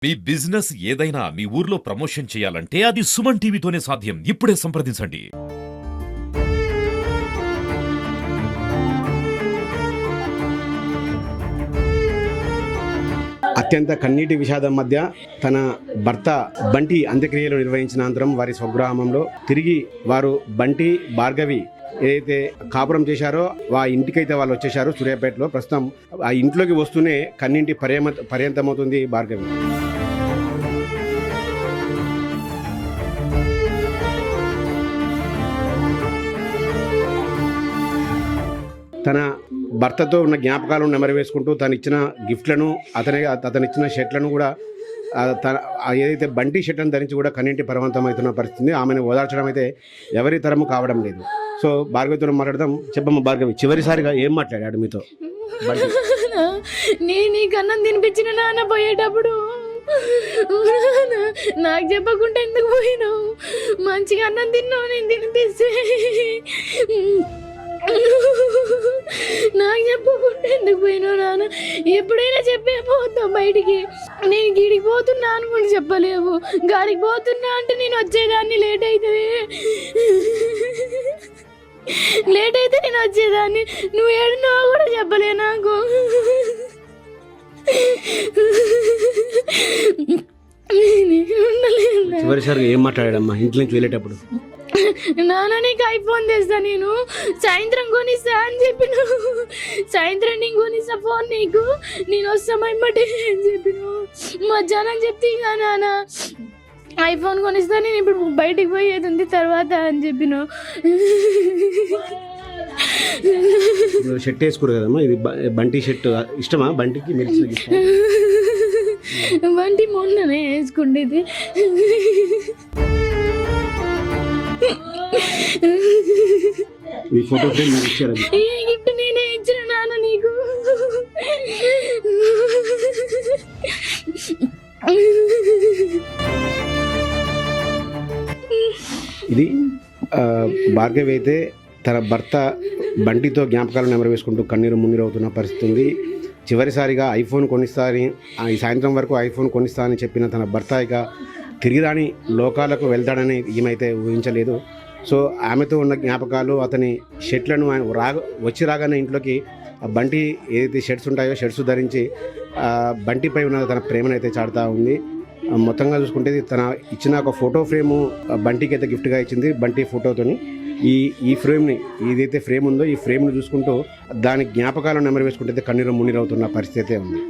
మీ business ఏదైనా మీ ఊర్లో promotion చేయాలంటే అది సుమన్ టీవీతోనే సాధ్యం. ఇప్పుడే సంప్రదించండి. అత్యంత కన్నీటి విషాదం మధ్య తన భర్త బంటి అంత్యక్రియలు నిర్వహించిన అనంతరం వారి స్వగ్రామంలో తిరిగి వారు బంటి భార్గవి ఏదైతే కాపురం చేశారో ఆ ఇంటికైతే వాళ్ళు వచ్చేశారు సూర్యాపేటలో. ప్రస్తుతం ఆ ఇంట్లోకి వస్తూనే కన్నింటి పర్యంతమవుతుంది భార్గవి. తన భర్తతో ఉన్న జ్ఞాపకాలను నెమరవేసుకుంటూ తను ఇచ్చిన గిఫ్ట్లను అతను ఇచ్చిన షర్ట్లను కూడా తన ఏదైతే బంటి షర్ట్లను ధరించి కూడా కన్నింటి పరవంతమవుతున్న పరిస్థితి. ఆమెను ఓదార్చడం అయితే ఎవరి తరము కావడం లేదు. సో భార్గవితో మాట్లాడదాం. చెప్పమ్మ భార్గవి, చివరిసారిగా ఏం మాట్లాడాడు మీతో? నేను నీకు అన్నం తినిపించిన నాన్న పోయేటప్పుడు నాకు చెప్పకుండా ఎందుకు పోయినావు? మంచిగా అన్నం తిన్నావు, నేను తినిపిస్తే నాకు చెప్పకుండా ఎందుకు పోయినావు నాన్న? ఎప్పుడైనా చెప్పే పోతావు బయటికి. నేను గిడికి పోతున్నా అని కూడా చెప్పలేవు. గాడికి పోతున్నా అంటే నేను వచ్చేదాన్ని లేట్ అవుతుంది నేను వచ్చేదాన్ని. నువ్వు ఏడున్నావో కూడా చెప్పలే నాకు. చివరిసారిగా ఏం మాట్లాడాడమ్మా ఇంట్లో నుంచి వెళ్ళేటప్పుడు? నాన్న నీకు ఐఫోన్ తెస్తా, నేను సాయంత్రం కొనిస్తా అని చెప్పిన. సాయంత్రం నేను కొనిస్తా ఫోన్ నీకు, నేను వస్తామన్నమాట అని చెప్పిన. మధ్యాహ్నం చెప్తే ఇక నాన్న ఐఫోన్ కొనిస్తా, నేను ఇప్పుడు బయటికి పోయేది ఉంది తర్వాత అని చెప్పిన. షర్ట్ వేసుకోరు కదమ్మా, ఇది బంటి షర్ట్ ఇష్టమా? బంటికి మీరు బంటి మొన్ననే వేసుకుండేది. మీ ఫోటో ఫ్రేమ్ మీరు ఇచ్చారు? ఈ గిఫ్ట్ నేనే ఇచ్చిన నాన్న నీకు. ఇది భార్గవి అయితే తన భర్త బంటితో జ్ఞాపకాలు నెమరవేసుకుంటూ కన్నీరు మున్నీరు అవుతున్న పరిస్థితి ఉంది. చివరిసారిగా ఐఫోన్ కొనిస్తా అని, ఈ సాయంత్రం వరకు ఐఫోన్ కొనిస్తా అని చెప్పిన తన భర్త ఇక తిరిగి రాని లోకాలకు వెళ్తాడని ఈమెయితే ఊహించలేదు. సో ఆమెతో ఉన్న జ్ఞాపకాలు, అతని షర్ట్లను వచ్చి రాగానే ఇంట్లోకి బంటి ఏదైతే షర్ట్స్ ఉంటాయో షర్ట్స్ ధరించి బంటిపై ఉన్న తన ప్రేమను అయితే చాటుతూ ఉంది. మొత్తంగా చూసుకుంటే తన ఇచ్చిన ఒక ఫోటో ఫ్రేము బంటికి అయితే గిఫ్ట్గా ఇచ్చింది. బంటి ఫోటోతోని ఈ ఫ్రేమ్ని, ఏదైతే ఫ్రేమ్ ఉందో ఈ ఫ్రేమ్ని చూసుకుంటూ దాని జ్ఞాపకాలను నెమరు వేసుకుంటే కన్నీరు మున్నీరు అవుతున్న పరిస్థితి అయితే ఉంది.